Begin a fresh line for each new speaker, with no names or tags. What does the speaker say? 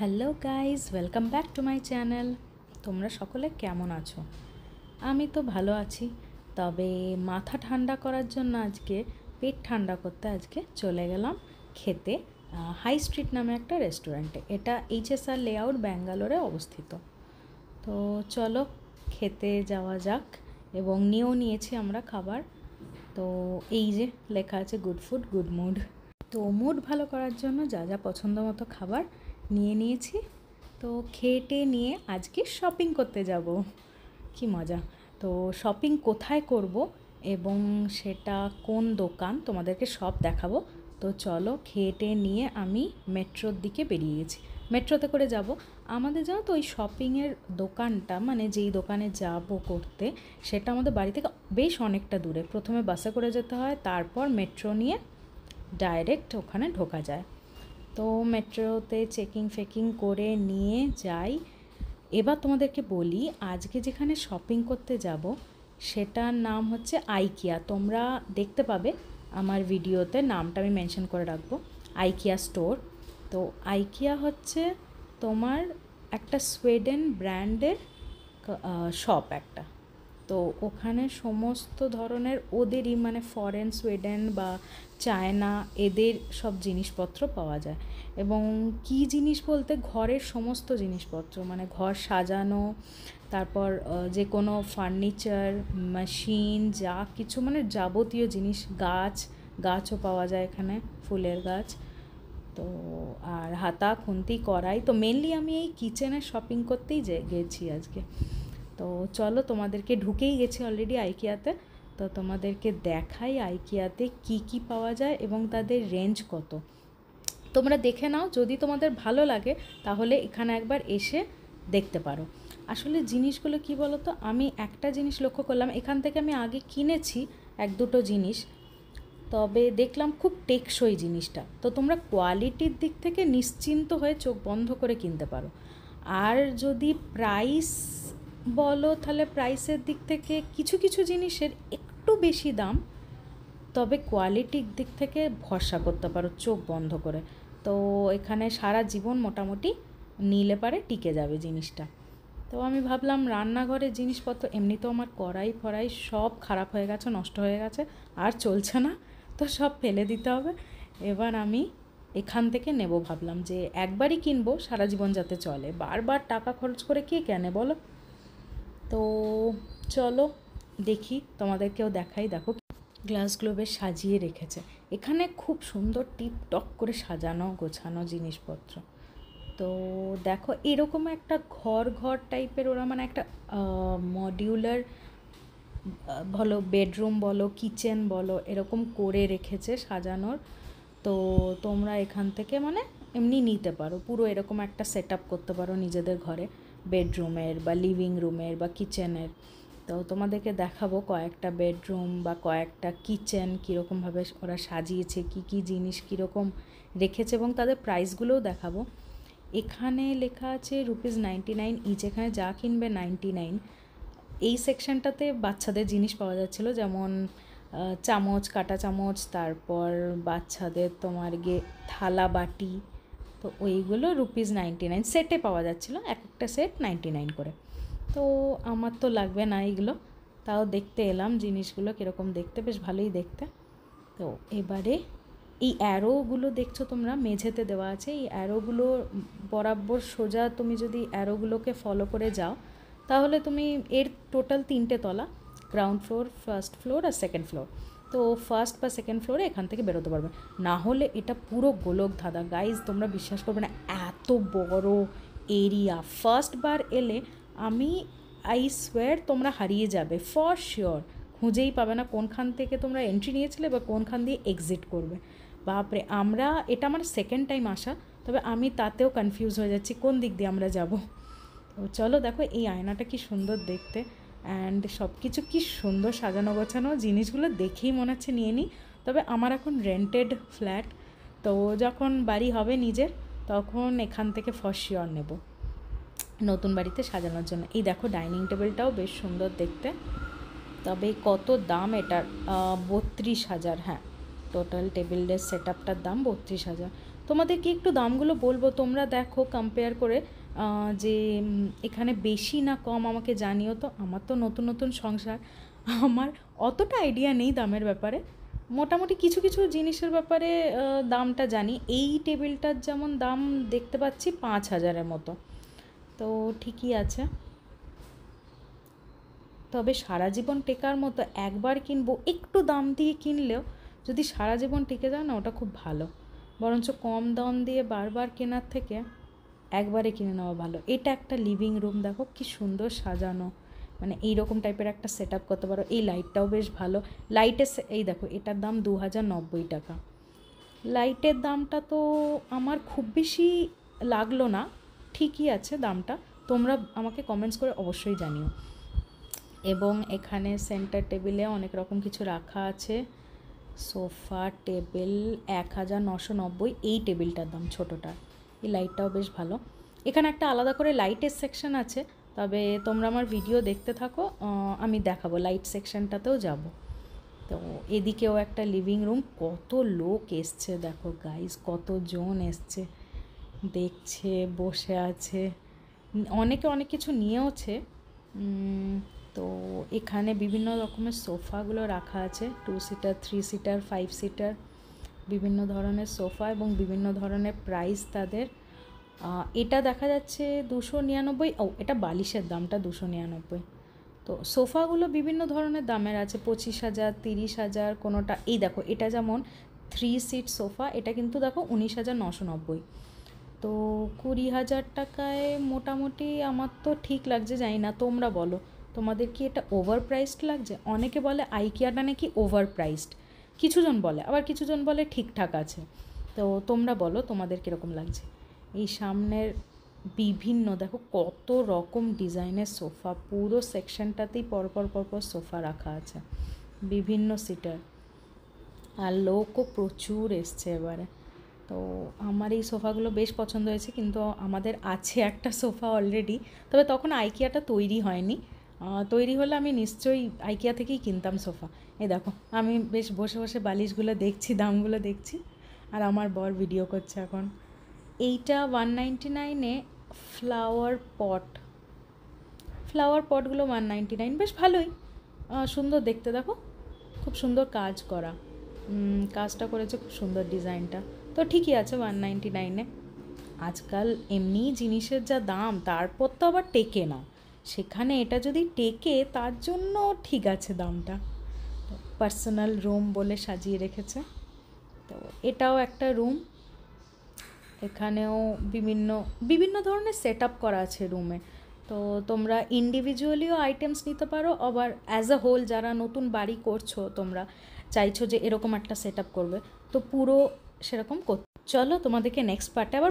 Hello guys, welcome back to my channel. তোমরা সকলে কেমন আছো? আমি তো ভালো আছি, তবে মাথা ঠান্ডা করার জন্য আজকে পেট ঠান্ডা করতে আজকে চলে গেলাম খেতে হাই স্ট্রিট নামে একটা রেস্টুরেন্টে। এটা এইচএসআর লেআউট ব্যাঙ্গালোরে অবস্থিত। তো চলো খেতে যাওয়া যাক, এবং নিয়েছি আমরা খাবার। তো এই যে লেখা আছে গুড ফুড গুড মুড। তো মুড ভালো করার জন্য যা যা পছন্দ মতো খাবার নিয়েছি। তো খেটে নিয়ে আজকে শপিং করতে যাব। কি মজা! তো শপিং কোথায় করব এবং সেটা কোন দোকান তোমাদেরকে সব দেখাবো। তো চলো, খেটে নিয়ে আমি মেট্রোর দিকে বেরিয়ে গেছি। মেট্রোতে করে যাব। আমাদের জানো তো ওই শপিংয়ের দোকানটা, মানে যেই দোকানে যাব করতে, সেটা আমাদের বাড়ি থেকে বেশ অনেকটা দূরে। প্রথমে বাসে করে যেতে হয়, তারপর মেট্রো নিয়ে ডাইরেক্ট ওখানে ঢোকা যায়। তো মেট্রোতে চেকিং করে নিয়ে যাই। এবার তোমাদেরকে বলি, আজকে যেখানে শপিং করতে যাব সেটার নাম হচ্ছে আইকিয়া। তোমরা দেখতে পাবে আমার ভিডিওতে, নামটা আমি মেনশন করে রাখবো, আইকিয়া স্টোর। তো আইকিয়া হচ্ছে তোমার একটা সুইডেন ব্র্যান্ডের শপ একটা। তো ওখানে সমস্ত ধরনের ওদেরই, মানে ফরেন, সুইডেন বা চায়না, এদের সব জিনিসপত্র পাওয়া যায়। এবং কি জিনিস বলতে, ঘরের সমস্ত জিনিসপত্র, মানে ঘর সাজানো, তারপর যে কোনো ফার্নিচার, মেশিন, যা কিছু মানে যাবতীয় জিনিস, গাছও পাওয়া যায় এখানে, ফুলের গাছ। তো আর হাতা, খুন্তি, কড়াই। তো মেনলি আমি এই কিচেনের শপিং করতেই গেছি আজকে। তো চলো, তোমাদেরকে ঢুকেই গেছি অলরেডি আইকিয়াতে। তো তোমাদেরকে দেখাই আইকিয়াতে কি পাওয়া যায় এবং তাদের রেঞ্জ কত। তোমরা দেখে নাও, যদি তোমাদের ভালো লাগে তাহলে এখানে একবার এসে দেখতে পারো। আসলে জিনিসগুলো কি বলো তো, আমি একটা জিনিস লক্ষ্য করলাম, এখান থেকে আমি আগে কিনেছি এক দুটো জিনিস, তবে দেখলাম খুব টেকসই জিনিসটা। তো তোমরা কোয়ালিটির দিক থেকে নিশ্চিন্ত হয়ে চোখ বন্ধ করে কিনতে পারো। আর যদি প্রাইস বলো, তাহলে প্রাইসের দিক থেকে কিছু কিছু জিনিসের একটু বেশি দাম, তবে কোয়ালিটির দিক থেকে ভরসা করতে পারো চোখ বন্ধ করে। তো এখানে সারা জীবন মোটামুটি নিলে পারে টিকে যাবে জিনিসটা। তো আমি ভাবলাম, রান্নাঘরের জিনিসপত্র এমনিতেও আমার কড়াই সব খারাপ হয়ে গেছে, নষ্ট হয়ে গেছে, আর চলছে না, তো সব ফেলে দিতে হবে। এবার আমি এখান থেকে নেব, ভাবলাম যে একবারই কিনবো, সারা জীবন যাতে চলে, বারবার টাকা খরচ করে কে কেনে বলো। তো চলো দেখি, তোমাদেরকেও দেখাই। দেখো গ্লাসগুলো বেশ সাজিয়ে রেখেছে এখানে, খুব সুন্দর টিপটপ করে সাজানো গোছানো জিনিসপত্র। তো দেখো, এরকম একটা ঘর টাইপের ওরা, মানে একটা মডিউলার বলো, বেডরুম বলো, কিচেন বলো, এরকম করে রেখেছে সাজানোর। তো তোমরা এখান থেকে মানে এমনি নিতে পারো, পুরো এরকম একটা সেট আপ করতে পারো নিজেদের ঘরে, বেডরুমের বা লিভিং রুমের বা কিচেনের। তো তোমাদেরকে দেখাবো কয়েকটা বেডরুম বা কয়েকটা কিচেন কীরকমভাবে ওরা সাজিয়েছে, কি জিনিস কীরকম রেখেছে, এবং তাদের প্রাইসগুলোও দেখাবো। এখানে লেখা আছে ₹99 ইচ, এখানে যা কিনবে 99। এই সেকশনটাতে বাচ্চাদের জিনিস পাওয়া যাচ্ছিলো, যেমন চামচ, কাঁটা চামচ, তারপর বাচ্চাদের তোমার থালা বাটি। তো ওইগুলো ₹99 সেটে পাওয়া যাচ্ছিলো, একটা সেট 99 করে। তো আমার তো লাগবে না এগুলো, তাও দেখতে এলাম জিনিসগুলো কীরকম দেখতে, বেশ ভালোই দেখতে। তো এবারে এই অ্যারোগুলো দেখছো তোমরা, মেঝেতে দেওয়া আছে, এই অ্যারোগুলো বরাবর সোজা তুমি যদি অ্যারোগুলোকে ফলো করে যাও, তাহলে তুমি এর টোটাল 3টে তলা, গ্রাউন্ড ফ্লোর, ফার্স্ট ফ্লোর আর সেকেন্ড ফ্লোর। তো ফার্স্ট বা সেকেন্ড ফ্লোরে এখান থেকে বেরোতে পারবে। না হলে এটা পুরো গোলক ধাঁধা গাইজ, তোমরা বিশ্বাস করবে না, এত বড় এরিয়া। ফার্স্ট বার এলে আমি আই সোয়ার তোমরা হারিয়ে যাবে ফর শিওর, খুঁজেই পাবে না কোনখান থেকে তোমরা এন্ট্রি নিয়েছিলে বা কোনখান দিয়ে এক্সিট করবে। বাপরে, এটা আমার সেকেন্ড টাইম আসা, তবে আমি তাতেও কনফিউজ হয়ে যাচ্ছি কোন দিক দিয়ে আমরা যাব। তো চলো দেখো, এই আয়নাটা কি সুন্দর দেখতে, অ্যান্ড সব কিছু কী সুন্দর সাজানো গোছানো, জিনিসগুলো দেখেই মনে হচ্ছে নিয়ে নিই। তবে আমার এখন রেন্টেড ফ্ল্যাট, তো যখন বাড়ি হবে নিজের, তখন এখান থেকে ফর শিওর নেব নতুন বাড়িতে সাজানোর জন্য। এই দেখো, ডাইনিং টেবিলটাও বেশ সুন্দর দেখতে। তবে কত দাম এটার? 32,000। হ্যাঁ, টোটাল টেবিলের সেট আপটার দাম 32,000। তোমাদেরকে একটু দামগুলো বলবো, তোমরা দেখো কম্পেয়ার করে যে এখানে বেশি না কম আমাকে জানিও। তো আমার তো নতুন নতুন সংসার, আমার অতটা আইডিয়া নেই দামের ব্যাপারে, মোটামুটি কিছু কিছু জিনিসের ব্যাপারে দামটা জানি। এই টেবিলটার যেমন দাম দেখতে পাচ্ছি 5,000-এর মতো, তো ঠিকই আছে। তবে সারা জীবন টেকার মতো একবার কিনবো, একটু দাম দিয়ে কিনলেও যদি সারা জীবন টিকে যায় না, ওটা খুব ভালো। বরঞ্চ কম দাম দিয়ে বারবার কেনার থেকে একবারে কিনে নেওয়া ভালো। এটা একটা লিভিং রুম, দেখো কি সুন্দর সাজানো, মানে এইরকম টাইপের একটা সেট আপ করতে পারো। এই লাইটটাও বেশ ভালো, লাইটের এই দেখো এটার দাম 2,090 টাকা। লাইটের দামটা তো আমার খুব বেশি লাগলো না, ঠিকই আছে দামটা। তোমরা আমাকে কমেন্টস করে অবশ্যই জানিও। এবং এখানে সেন্টার টেবিলে অনেক রকম কিছু রাখা আছে। সোফা টেবিল 1,990, এই টেবিলটার দাম ছোটোটার। এই লাইটটাও বেশ ভালো। এখানে একটা আলাদা করে লাইটের সেকশন আছে, তবে তোমরা আমার ভিডিও দেখতে থাকো, আমি দেখাবো লাইট সেকশনটাতেও যাব। তো এদিকেও একটা লিভিং রুম, কত লোক এসছে দেখো গাইস, কতজন এসছে, দেখছে, বসে আছে, অনেকে অনেক কিছু নিয়েওছে। তো এখানে বিভিন্ন রকমের সোফাগুলো রাখা আছে, 2 সিটার, 3 সিটার, 5 সিটার, বিভিন্ন ধরনের সোফা এবং বিভিন্ন ধরনের প্রাইস তাদের। এটা দেখা যাচ্ছে 299। এটা বালিশের দামটা 299। তো সোফাগুলো বিভিন্ন ধরনের দামের আছে, 25,000, 30,000, কোনোটা এই দেখো এটা যেমন 3 সিট সোফা, এটা কিন্তু দেখো 19,990। তো 20,000 টাকায় মোটামুটি আমার তো ঠিক লাগছে, জানি না তোমরা বলো তোমাদের কি এটা ওভার প্রাইসড লাগছে। অনেকে বলে আইকিয়াটা নাকি ওভার প্রাইসড, কিছুজন বলে, আবার কিছুজন বলে ঠিকঠাক আছে। তো তোমরা বলো তোমাদের কীরকম লাগছে। এই সামনের বিভিন্ন দেখো কত রকম ডিজাইনের সোফা, পুরো সেকশনটাতেই পরপর পরপর সোফা রাখা আছে, বিভিন্ন সিটার, আর লোকও প্রচুর এসছে এবারে। তো আমার এই সোফাগুলো বেশ পছন্দ হয়েছে, কিন্তু আমাদের আছে একটা সোফা অলরেডি, তবে তখন আইকিয়াটা তৈরি হয়নি। তৈরি হলে আমি নিশ্চয়ই আইকিয়া থেকেই কিনতাম সোফা। এই দেখো আমি বেশ বসে বসে বালিশগুলো দেখছি, দামগুলো দেখছি, আর আমার বর ভিডিও করছে এখন। এইটা 199-এ ফ্লাওয়ার পটগুলো 199, বেশ ভালোই, সুন্দর দেখতে, দেখো খুব সুন্দর কাজ করা, কাজটা করেছে খুব সুন্দর ডিজাইনটা। তো ঠিকই আছে 199-এ। আজকাল এমনি জিনিসের যা দাম, তারপর তো আবার টেকে না, সেখানে এটা যদি টেকে তার জন্য ঠিক আছে দামটা। পার্সোনাল রুম বলে সাজিয়ে রেখেছে। তো এটাও একটা রুম, এখানেও বিভিন্ন বিভিন্ন ধরনের সেট আপ করা আছে রুমে। তো তোমরা ইন্ডিভিজুয়ালিও আইটেমস নিতে পারো, আবার অ্যাজ আ হোল যারা নতুন বাড়ি করছো, তোমরা চাইছো যে এরকম একটা সেট আপ করবে, তো পুরো সেরকম করতে। চলো তোমাদেরকে নেক্সট পার্টে আবার